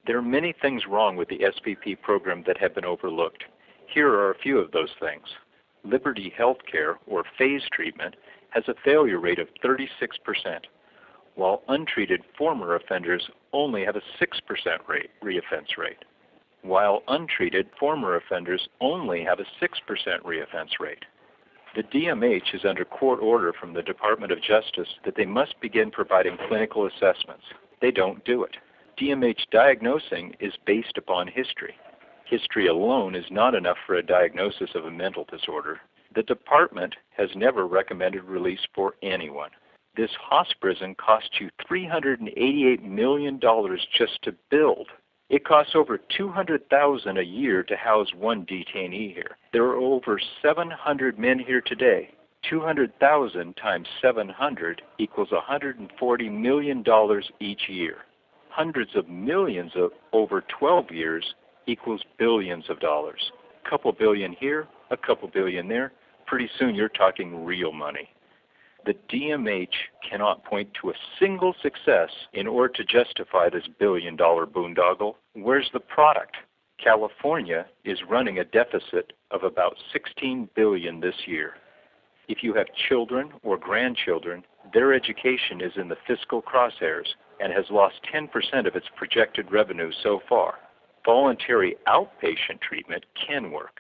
There are many things wrong with the SPP program that have been overlooked. Here are a few of those things. Liberty Healthcare, or phase treatment, has a failure rate of 36%, while untreated former offenders only have a 6% reoffense rate. While untreated former offenders only have a 6% reoffense rate. The DMH is under court order from the Department of Justice that they must begin providing clinical assessments. They don't do it. DMH diagnosing is based upon history. History alone is not enough for a diagnosis of a mental disorder. The department has never recommended release for anyone. This hosprison costs you $388 million just to build. It costs over $200,000 a year to house one detainee here. There are over 700 men here today. 200,000 times 700 equals $140 million each year. Hundreds of millions over 12 years equals billions of dollars. A couple billion here, a couple billion there. Pretty soon you're talking real money. The DMH cannot point to a single success in order to justify this billion-dollar boondoggle. Where's the product? California is running a deficit of about $16 billion this year. If you have children or grandchildren, their education is in the fiscal crosshairs and has lost 10% of its projected revenue so far. Voluntary outpatient treatment can work.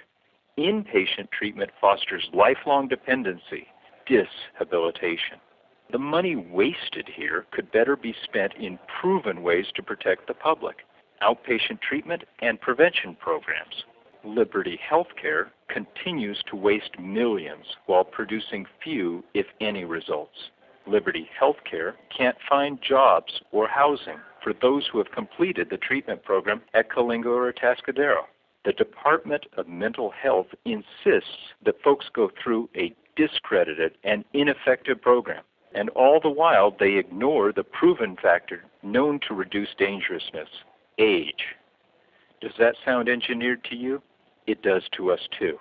Inpatient treatment fosters lifelong dependency, dishabilitation. The money wasted here could better be spent in proven ways to protect the public. Outpatient treatment and prevention programs. Liberty Healthcare continues to waste millions while producing few, if any, results. Liberty Healthcare can't find jobs or housing for those who have completed the treatment program at Coalinga or Atascadero. The Department of Mental Health insists that folks go through a discredited and ineffective program, and all the while they ignore the proven factor known to reduce dangerousness, age. Does that sound engineered to you? It does to us too.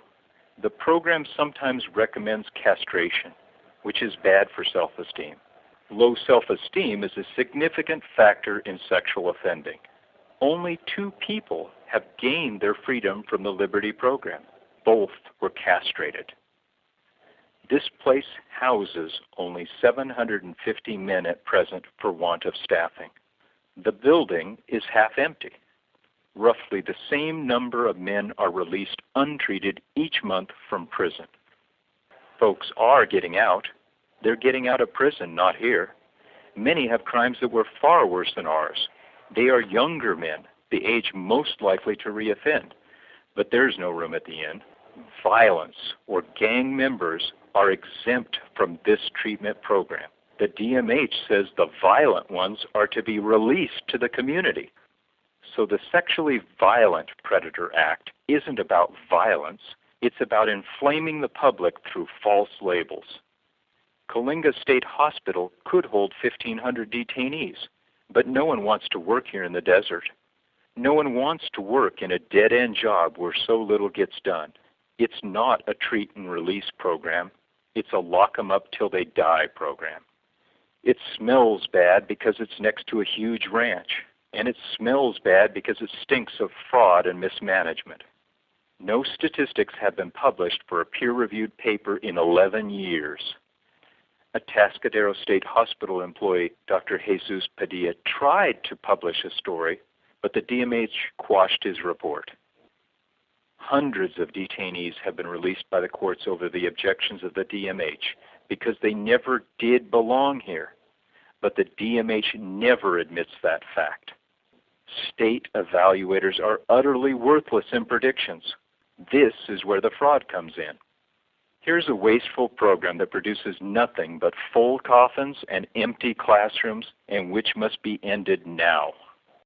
The program sometimes recommends castration, which is bad for self-esteem. Low self-esteem is a significant factor in sexual offending. Only 2 people have gained their freedom from the Liberty program. Both were castrated. This place houses only 750 men at present for want of staffing. The building is half empty. Roughly the same number of men are released untreated each month from prison. Folks are getting out. They're getting out of prison, not here. Many have crimes that were far worse than ours. They are younger men, the age most likely to reoffend. But there's no room at the inn. Violence or gang members are exempt from this treatment program. The DMH says the violent ones are to be released to the community. So the Sexually Violent Predator Act isn't about violence. It's about inflaming the public through false labels. Coalinga State Hospital could hold 1,500 detainees, but no one wants to work here in the desert. No one wants to work in a dead-end job where so little gets done. It's not a treat and release program. It's a lock 'em up till they die program. It smells bad because it's next to a huge ranch, and it smells bad because it stinks of fraud and mismanagement. No statistics have been published for a peer-reviewed paper in 11 years. Atascadero State Hospital employee Dr. Jesus Padilla tried to publish a story, but the DMH quashed his report. Hundreds of detainees have been released by the courts over the objections of the DMH because they never did belong here. But the DMH never admits that fact. State evaluators are utterly worthless in predictions. This is where the fraud comes in. Here's a wasteful program that produces nothing but full coffins and empty classrooms, and which must be ended now.